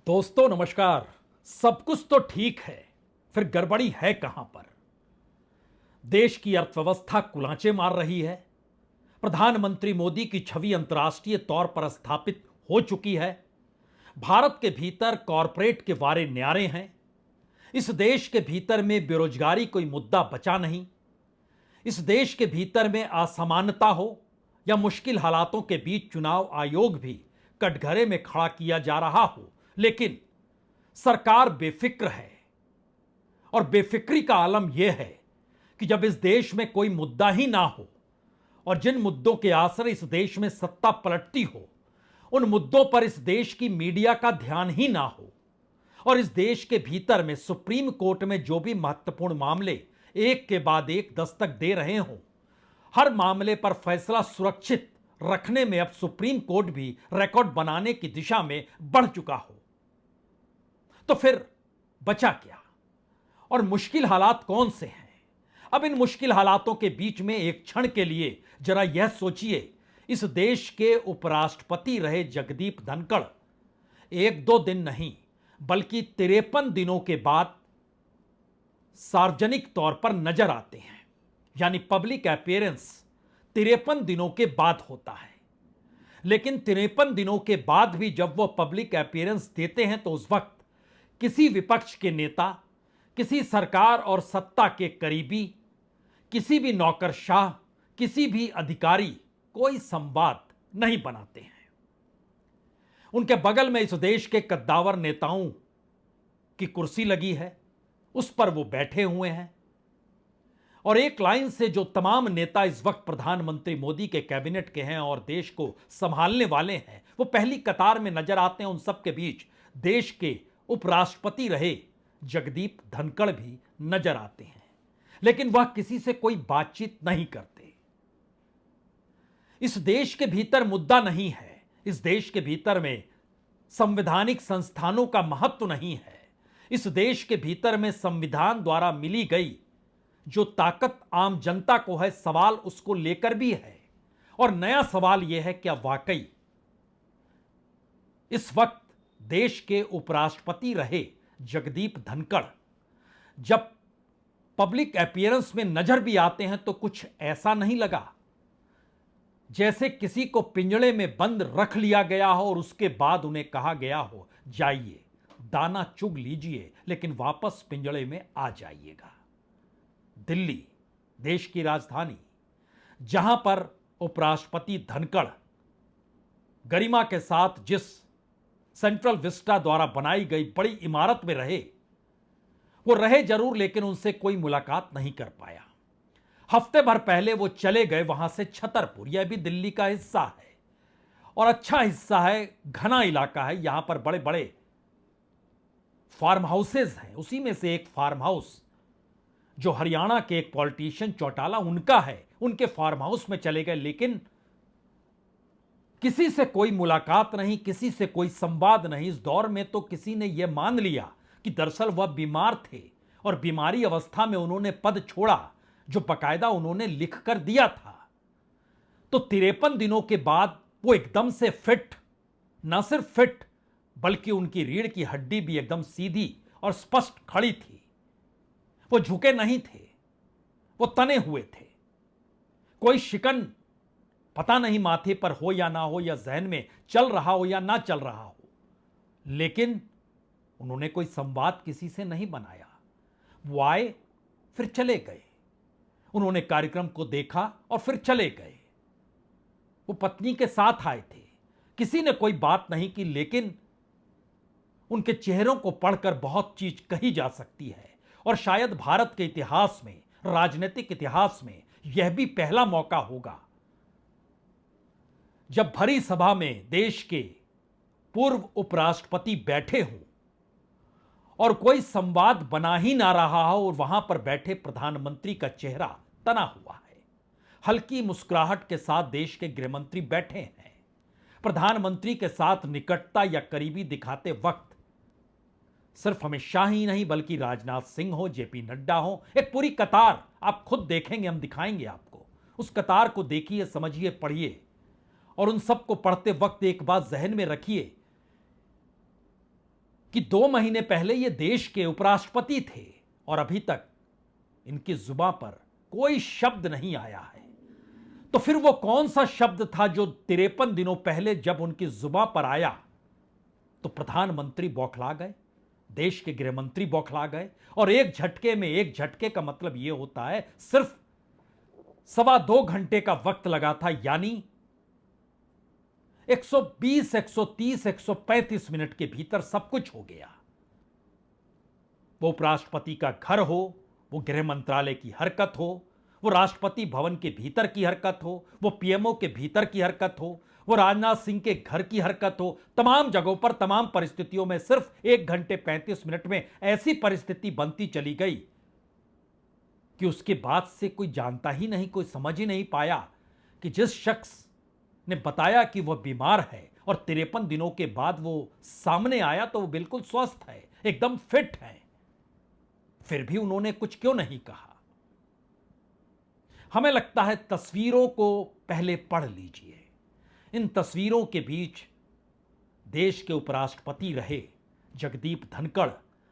दोस्तों नमस्कार। सब कुछ तो ठीक है, फिर गड़बड़ी है कहां पर। देश की अर्थव्यवस्था कुलांचे मार रही है। प्रधानमंत्री मोदी की छवि अंतर्राष्ट्रीय तौर पर स्थापित हो चुकी है। भारत के भीतर कॉरपोरेट के वारे न्यारे हैं। इस देश के भीतर में बेरोजगारी कोई मुद्दा बचा नहीं। इस देश के भीतर में असमानता हो या मुश्किल हालातों के बीच चुनाव आयोग भी कटघरे में खड़ा किया जा रहा हो, लेकिन सरकार बेफिक्र है। और बेफिक्री का आलम यह है कि जब इस देश में कोई मुद्दा ही ना हो और जिन मुद्दों के आसरे इस देश में सत्ता पलटती हो, उन मुद्दों पर इस देश की मीडिया का ध्यान ही ना हो, और इस देश के भीतर में सुप्रीम कोर्ट में जो भी महत्वपूर्ण मामले एक के बाद एक दस्तक दे रहे हों, हर मामले पर फैसला सुरक्षित रखने में अब सुप्रीम कोर्ट भी रिकॉर्ड बनाने की दिशा में बढ़ चुका हो, तो फिर बचा क्या और मुश्किल हालात कौन से हैं। अब इन मुश्किल हालातों के बीच में एक क्षण के लिए जरा यह सोचिए, इस देश के उपराष्ट्रपति रहे जगदीप धनखड़ एक दो दिन नहीं बल्कि 53 दिनों के बाद सार्वजनिक तौर पर नजर आते हैं। यानी पब्लिक अपीयरेंस 53 दिनों के बाद होता है। लेकिन 53 दिनों के बाद भी जब वो पब्लिक अपीयरेंस देते हैं तो उस वक्त किसी विपक्ष के नेता, किसी सरकार और सत्ता के करीबी, किसी भी नौकरशाह, किसी भी अधिकारी कोई संवाद नहीं बनाते हैं। उनके बगल में इस देश के कद्दावर नेताओं की कुर्सी लगी है, उस पर वो बैठे हुए हैं। और एक लाइन से जो तमाम नेता इस वक्त प्रधानमंत्री मोदी के कैबिनेट के हैं और देश को संभालने वाले हैं, वो पहली कतार में नजर आते हैं। उन सब के बीच देश के उपराष्ट्रपति रहे जगदीप धनखड़ भी नजर आते हैं, लेकिन वह किसी से कोई बातचीत नहीं करते। इस देश के भीतर मुद्दा नहीं है। इस देश के भीतर में संवैधानिक संस्थानों का महत्व नहीं है। इस देश के भीतर में संविधान द्वारा मिली गई जो ताकत आम जनता को है, सवाल उसको लेकर भी है। और नया सवाल यह है, क्या वाकई इस वक्त देश के उपराष्ट्रपति रहे जगदीप धनखड़ जब पब्लिक अपीयरेंस में नजर भी आते हैं तो कुछ ऐसा नहीं लगा जैसे किसी को पिंजड़े में बंद रख लिया गया हो और उसके बाद उन्हें कहा गया हो, जाइए दाना चुग लीजिए लेकिन वापस पिंजड़े में आ जाइएगा। दिल्ली, देश की राजधानी, जहां पर उपराष्ट्रपति धनखड़ गरिमा के साथ जिस सेंट्रल विस्टा द्वारा बनाई गई बड़ी इमारत में रहे, वो रहे जरूर लेकिन उनसे कोई मुलाकात नहीं कर पाया। हफ्ते भर पहले वो चले गए वहां से छतरपुर। यह भी दिल्ली का हिस्सा है और अच्छा हिस्सा है, घना इलाका है। यहां पर बड़े बड़े फार्म हाउसेज हैं। उसी में से एक फार्म हाउस जो हरियाणा के एक पॉलिटिशियन चौटाला उनका है, उनके फार्म हाउस में चले गए, लेकिन किसी से कोई मुलाकात नहीं, किसी से कोई संवाद नहीं। इस दौर में तो किसी ने यह मान लिया कि दरअसल वह बीमार थे और बीमारी अवस्था में उन्होंने पद छोड़ा जो बकायदा उन्होंने लिख कर दिया था। तो 53 दिनों के बाद वो एकदम से फिट, ना सिर्फ फिट बल्कि उनकी रीढ़ की हड्डी भी एकदम सीधी और स्पष्ट खड़ी थी। वो झुके नहीं थे, वो तने हुए थे। कोई शिकन पता नहीं माथे पर हो या ना हो, या जहन में चल रहा हो या ना चल रहा हो, लेकिन उन्होंने कोई संवाद किसी से नहीं बनाया। वो आए फिर चले गए। उन्होंने कार्यक्रम को देखा और फिर चले गए। वो पत्नी के साथ आए थे, किसी ने कोई बात नहीं की, लेकिन उनके चेहरों को पढ़कर बहुत चीज कही जा सकती है। और शायद भारत के इतिहास में, राजनीतिक इतिहास में यह भी पहला मौका होगा जब भरी सभा में देश के पूर्व उपराष्ट्रपति बैठे हों और कोई संवाद बना ही ना रहा हो और वहां पर बैठे प्रधानमंत्री का चेहरा तना हुआ है। हल्की मुस्कुराहट के साथ देश के गृहमंत्री बैठे हैं। प्रधानमंत्री के साथ निकटता या करीबी दिखाते वक्त सिर्फ अमित शाह ही नहीं बल्कि राजनाथ सिंह हो, जेपी नड्डा हो, एक पूरी कतार आप खुद देखेंगे, हम दिखाएंगे आपको। उस कतार को देखिए, समझिए, पढ़िए और उन सबको पढ़ते वक्त एक बात जहन में रखिए कि 2 महीने पहले ये देश के उपराष्ट्रपति थे और अभी तक इनकी जुबान पर कोई शब्द नहीं आया है। तो फिर वो कौन सा शब्द था जो 53 दिनों पहले जब उनकी जुबान पर आया तो प्रधानमंत्री बौखला गए, देश के गृह मंत्री बौखला गए, और एक झटके का मतलब यह होता है सिर्फ 2.25 घंटे का वक्त लगा था, यानी 120, 130, 135 मिनट के भीतर सब कुछ हो गया। वो उपराष्ट्रपति का घर हो, वो गृह मंत्रालय की हरकत हो, वो राष्ट्रपति भवन के भीतर की हरकत हो, वो पीएमओ के भीतर की हरकत हो, वो राजनाथ सिंह के घर की हरकत हो, तमाम जगहों पर तमाम परिस्थितियों में सिर्फ 1 घंटे 35 मिनट में ऐसी परिस्थिति बनती चली गई कि उसके बाद से कोई जानता ही नहीं, कोई समझ ही नहीं पाया कि जिस शख्स ने बताया कि वह बीमार है और 53 दिनों के बाद वो सामने आया तो वो बिल्कुल स्वस्थ है, एकदम फिट है, फिर भी उन्होंने कुछ क्यों नहीं कहा। हमें लगता है तस्वीरों को पहले पढ़ लीजिए। इन तस्वीरों के बीच देश के उपराष्ट्रपति रहे जगदीप धनखड़,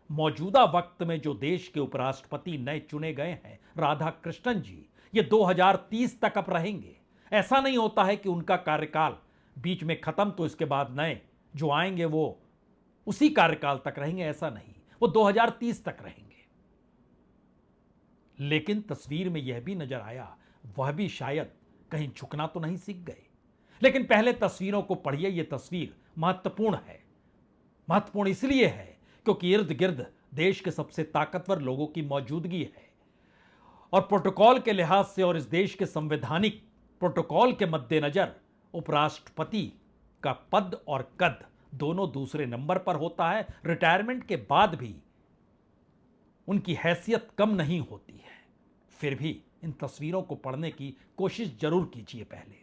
मौजूदा वक्त में जो देश के उपराष्ट्रपति नए चुने गए हैं राधा कृष्णन जी, ये 2030 तक अब रहेंगे। ऐसा नहीं होता है कि उनका कार्यकाल बीच में खत्म तो इसके बाद नए जो आएंगे वो उसी कार्यकाल तक रहेंगे, ऐसा नहीं, वो 2030 तक रहेंगे। लेकिन तस्वीर में यह भी नजर आया वह भी शायद कहीं झुकना तो नहीं सीख गए। लेकिन पहले तस्वीरों को पढ़िए। यह तस्वीर महत्वपूर्ण है। महत्वपूर्ण इसलिए है क्योंकि इर्द गिर्द देश के सबसे ताकतवर लोगों की मौजूदगी है और प्रोटोकॉल के लिहाज से और इस देश के संवैधानिक प्रोटोकॉल के मद्देनजर उपराष्ट्रपति का पद और कद दोनों दूसरे नंबर पर होता है। रिटायरमेंट के बाद भी उनकी हैसियत कम नहीं होती है। फिर भी इन तस्वीरों को पढ़ने की कोशिश जरूर कीजिए पहले।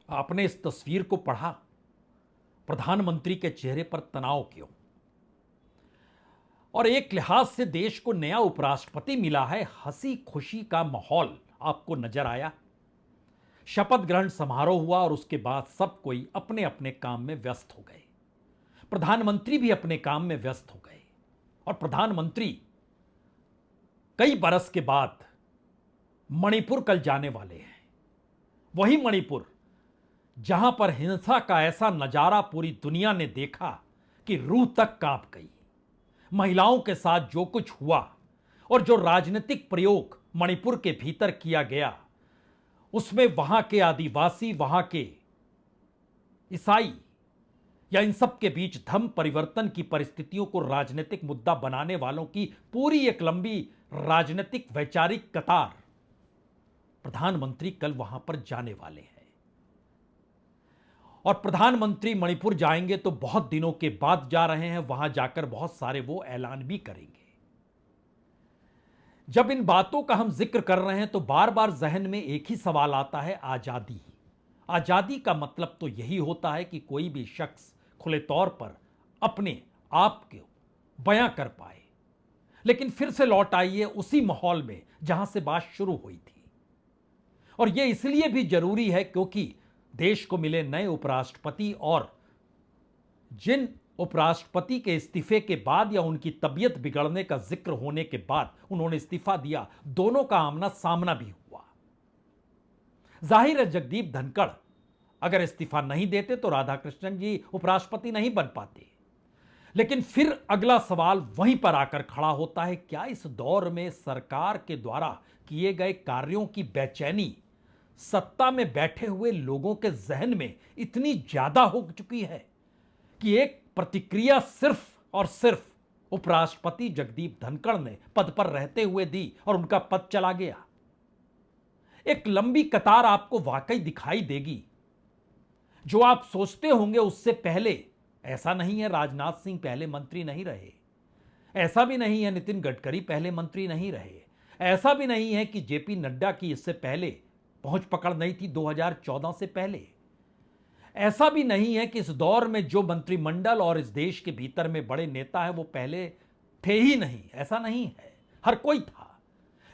आपने इस तस्वीर को पढ़ा, प्रधानमंत्री के चेहरे पर तनाव क्यों? और एक लिहाज से देश को नया उपराष्ट्रपति मिला है, हंसी खुशी का माहौल आपको नजर आया। शपथ ग्रहण समारोह हुआ और उसके बाद सब कोई अपने अपने काम में व्यस्त हो गए। प्रधानमंत्री भी अपने काम में व्यस्त हो गए और प्रधानमंत्री कई बरस के बाद मणिपुर कल जाने वाले हैं। वही मणिपुर जहां पर हिंसा का ऐसा नजारा पूरी दुनिया ने देखा कि रूह तक कांप गई। महिलाओं के साथ जो कुछ हुआ और जो राजनीतिक प्रयोग मणिपुर के भीतर किया गया, उसमें वहां के आदिवासी, वहां के ईसाई या इन सब के बीच धर्म परिवर्तन की परिस्थितियों को राजनीतिक मुद्दा बनाने वालों की पूरी एक लंबी राजनीतिक वैचारिक कतार प्रधानमंत्री कल वहां पर जाने वाले हैं। और प्रधानमंत्री मणिपुर जाएंगे तो बहुत दिनों के बाद जा रहे हैं, वहां जाकर बहुत सारे वो ऐलान भी करेंगे। जब इन बातों का हम जिक्र कर रहे हैं तो बार बार जहन में एक ही सवाल आता है, आजादी। आजादी का मतलब तो यही होता है कि कोई भी शख्स खुले तौर पर अपने आप को बयां कर पाए। लेकिन फिर से लौट आइए उसी माहौल में जहां से बात शुरू हुई थी। और यह इसलिए भी जरूरी है क्योंकि देश को मिले नए उपराष्ट्रपति और जिन उपराष्ट्रपति के इस्तीफे के बाद या उनकी तबीयत बिगड़ने का जिक्र होने के बाद उन्होंने इस्तीफा दिया, दोनों का आमना सामना भी हुआ। जाहिर है जगदीप धनखड़ अगर इस्तीफा नहीं देते तो राधाकृष्णन जी उपराष्ट्रपति नहीं बन पाते। लेकिन फिर अगला सवाल वहीं पर आकर खड़ा होता है, क्या इस दौर में सरकार के द्वारा किए गए कार्यों की बेचैनी सत्ता में बैठे हुए लोगों के जहन में इतनी ज्यादा हो चुकी है कि एक प्रतिक्रिया सिर्फ और सिर्फ उपराष्ट्रपति जगदीप धनखड़ ने पद पर रहते हुए दी और उनका पद चला गया। एक लंबी कतार आपको वाकई दिखाई देगी। जो आप सोचते होंगे उससे पहले ऐसा नहीं है, राजनाथ सिंह पहले मंत्री नहीं रहे, ऐसा भी नहीं है नितिन गडकरी पहले मंत्री नहीं रहे, ऐसा भी नहीं है कि जेपी नड्डा की इससे पहले पहुंच पकड़ नहीं थी 2014 से पहले, ऐसा भी नहीं है कि इस दौर में जो मंत्रिमंडल और इस देश के भीतर में बड़े नेता हैं वो पहले थे ही नहीं, ऐसा नहीं है, हर कोई था।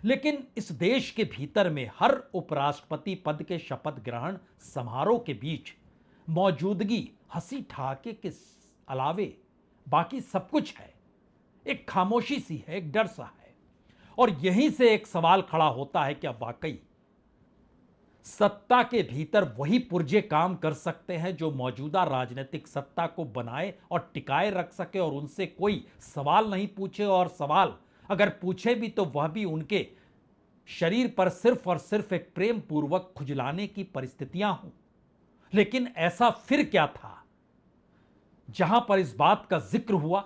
लेकिन इस देश के भीतर में हर उपराष्ट्रपति पद के शपथ ग्रहण समारोह के बीच मौजूदगी हंसी ठहाके के अलावे बाकी सब कुछ है। एक खामोशी सी है, एक डर सा है। और यहीं से एक सवाल खड़ा होता है, क्या वाकई सत्ता के भीतर वही पुर्जे काम कर सकते हैं जो मौजूदा राजनीतिक सत्ता को बनाए और टिकाए रख सके और उनसे कोई सवाल नहीं पूछे, और सवाल अगर पूछे भी तो वह भी उनके शरीर पर सिर्फ और सिर्फ एक प्रेम पूर्वक खुजलाने की परिस्थितियां हों। लेकिन ऐसा फिर क्या था जहां पर इस बात का जिक्र हुआ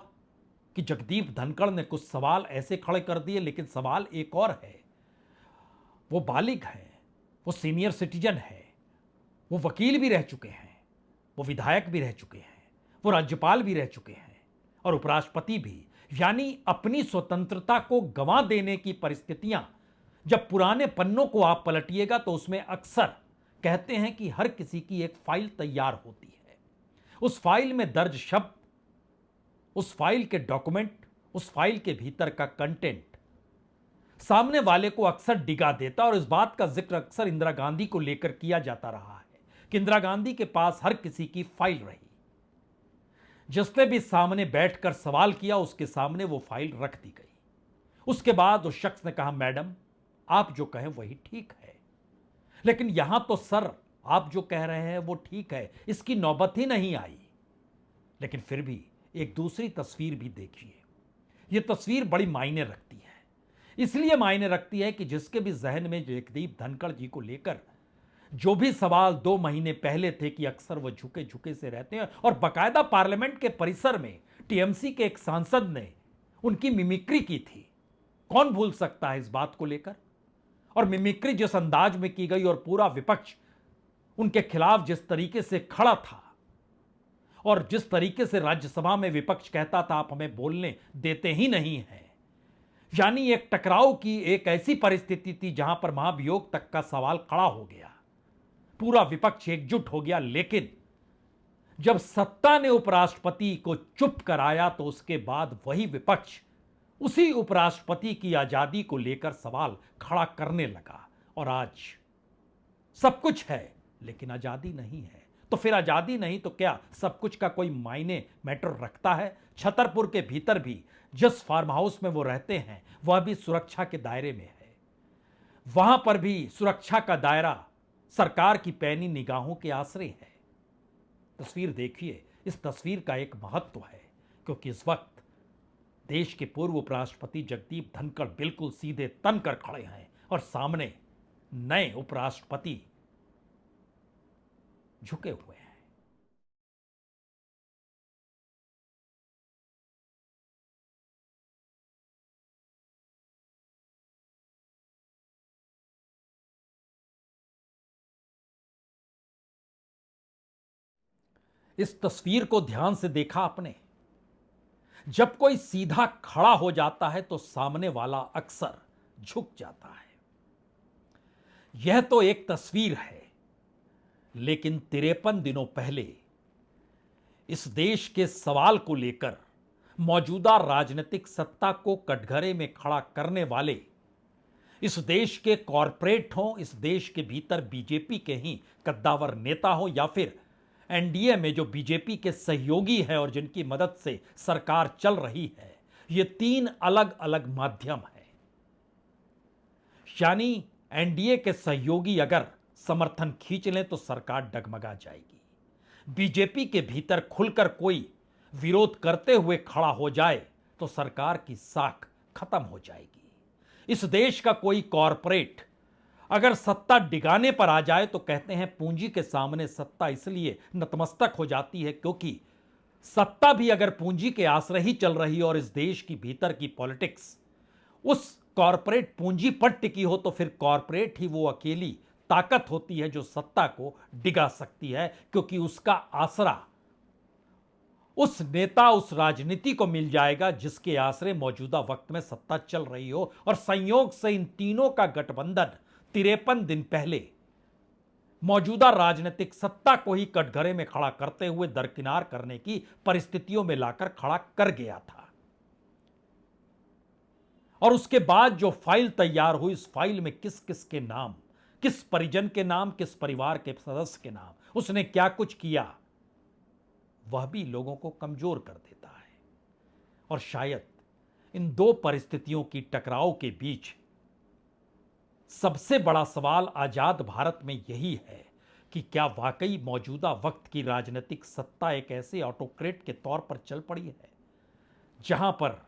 कि जगदीप धनखड़ ने कुछ सवाल ऐसे खड़े कर दिए, लेकिन सवाल एक और है। वो बालिग हैं, वो सीनियर सिटीजन है, वो वकील भी रह चुके हैं, वो विधायक भी रह चुके हैं, वो राज्यपाल भी रह चुके हैं और उपराष्ट्रपति भी। यानी अपनी स्वतंत्रता को गंवा देने की परिस्थितियां जब पुराने पन्नों को आप पलटिएगा तो उसमें अक्सर कहते हैं कि हर किसी की एक फाइल तैयार होती है। उस फाइल में दर्ज शब्द, उस फाइल के डॉक्यूमेंट, उस फाइल के भीतर का कंटेंट सामने वाले को अक्सर डिगा देता। और इस बात का जिक्र अक्सर इंदिरा गांधी को लेकर किया जाता रहा है कि इंदिरा गांधी के पास हर किसी की फाइल रही, जिसने भी सामने बैठकर सवाल किया उसके सामने वो फाइल रख दी गई। उसके बाद उस शख्स ने कहा, मैडम आप जो कहें वही ठीक है। लेकिन यहां तो सर आप जो कह रहे हैं वो ठीक है, इसकी नौबत ही नहीं आई। लेकिन फिर भी एक दूसरी तस्वीर भी देखिए। यह तस्वीर बड़ी मायने रखती है। इसलिए मायने रखती है कि जिसके भी जहन में जगदीप धनखड़ जी को लेकर जो भी सवाल 2 महीने पहले थे कि अक्सर वो झुके झुके से रहते हैं, और बाकायदा पार्लियामेंट के परिसर में टीएमसी के एक सांसद ने उनकी मिमिक्री की थी। कौन भूल सकता है इस बात को लेकर। और मिमिक्री जिस अंदाज में की गई और पूरा विपक्ष उनके खिलाफ जिस तरीके से खड़ा था, और जिस तरीके से राज्यसभा में विपक्ष कहता था आप हमें बोलने देते ही नहीं हैं, यानी एक टकराव की एक ऐसी परिस्थिति थी जहां पर महाभियोग तक का सवाल खड़ा हो गया। पूरा विपक्ष एकजुट हो गया। लेकिन जब सत्ता ने उपराष्ट्रपति को चुप कराया तो उसके बाद वही विपक्ष उसी उपराष्ट्रपति की आजादी को लेकर सवाल खड़ा करने लगा। और आज सब कुछ है लेकिन आजादी नहीं है। तो फिर आजादी नहीं तो क्या सब कुछ का कोई मायने मैटर रखता है? छतरपुर के भीतर भी जिस फार्म हाउस में वो रहते हैं वह भी सुरक्षा के दायरे में है। वहां पर भी सुरक्षा का दायरा सरकार की पैनी निगाहों के आसरे है। तस्वीर देखिए, इस तस्वीर का एक महत्व है क्योंकि इस वक्त देश के पूर्व उपराष्ट्रपति जगदीप धनखड़ बिल्कुल सीधे तन कर खड़े हैं और सामने नए उपराष्ट्रपति झुके हुए हैं। इस तस्वीर को ध्यान से देखा आपने? जब कोई सीधा खड़ा हो जाता है तो सामने वाला अक्सर झुक जाता है। यह तो एक तस्वीर है, लेकिन 53 दिनों पहले इस देश के सवाल को लेकर मौजूदा राजनीतिक सत्ता को कटघरे में खड़ा करने वाले इस देश के कॉरपोरेट हों, इस देश के भीतर बीजेपी के ही कद्दावर नेता हो, या फिर एनडीए में जो बीजेपी के सहयोगी हैं और जिनकी मदद से सरकार चल रही है, ये 3 अलग अलग माध्यम है। यानी एनडीए के सहयोगी अगर समर्थन खींच लें तो सरकार डगमगा जाएगी। बीजेपी के भीतर खुलकर कोई विरोध करते हुए खड़ा हो जाए तो सरकार की साख खत्म हो जाएगी। इस देश का कोई कॉरपोरेट अगर सत्ता डिगाने पर आ जाए तो कहते हैं पूंजी के सामने सत्ता इसलिए नतमस्तक हो जाती है क्योंकि सत्ता भी अगर पूंजी के आश्रय ही चल रही और इस देश की भीतर की पॉलिटिक्स उस कॉरपोरेट पूंजी पर टिकी हो तो फिर कॉरपोरेट ही वो अकेली ताकत होती है जो सत्ता को डिगा सकती है, क्योंकि उसका आसरा उस नेता, उस राजनीति को मिल जाएगा जिसके आश्रय मौजूदा वक्त में सत्ता चल रही हो। और संयोग से इन तीनों का गठबंधन 53 दिन पहले मौजूदा राजनीतिक सत्ता को ही कटघरे में खड़ा करते हुए दरकिनार करने की परिस्थितियों में लाकर खड़ा कर गया था। और उसके बाद जो फाइल तैयार हुई, इस फाइल में किस किस के नाम, किस परिजन के नाम, किस परिवार के सदस्य के नाम, उसने क्या कुछ किया, वह भी लोगों को कमजोर कर देता है। और शायद इन दो परिस्थितियों की टकराव के बीच सबसे बड़ा सवाल आजाद भारत में यही है कि क्या वाकई मौजूदा वक्त की राजनीतिक सत्ता एक ऐसे ऑटोक्रेट के तौर पर चल पड़ी है जहां पर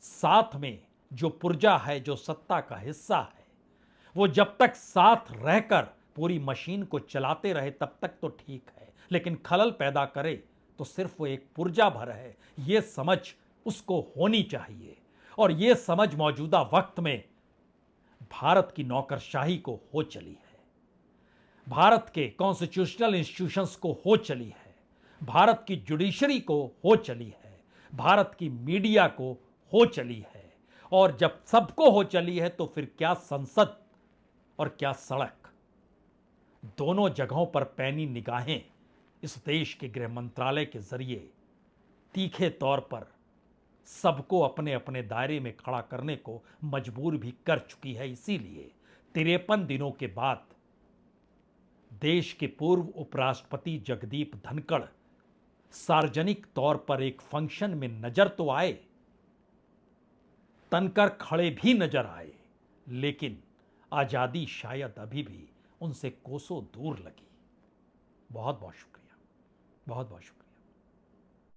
साथ में जो पुर्जा है, जो सत्ता का हिस्सा है, वो जब तक साथ रहकर पूरी मशीन को चलाते रहे तब तक तो ठीक है, लेकिन खलल पैदा करे तो सिर्फ वो एक पुर्जा भर है, ये समझ उसको होनी चाहिए। और ये समझ मौजूदा वक्त में भारत की नौकरशाही को हो चली है, भारत के कॉन्स्टिट्यूशनल इंस्टीट्यूशंस को हो चली है, भारत की जुडिशरी को हो चली है, भारत की मीडिया को हो चली है। और जब सबको हो चली है तो फिर क्या संसद और क्या सड़क, दोनों जगहों पर पैनी निगाहें इस देश के गृह मंत्रालय के जरिए तीखे तौर पर सबको अपने अपने दायरे में खड़ा करने को मजबूर भी कर चुकी है। इसीलिए 53 दिनों के बाद देश के पूर्व उपराष्ट्रपति जगदीप धनखड़ सार्वजनिक तौर पर एक फंक्शन में नजर तो आए, तनकर खड़े भी नजर आए, लेकिन आजादी शायद अभी भी उनसे कोसों दूर लगी। बहुत बहुत शुक्रिया, बहुत बहुत शुक्रिया।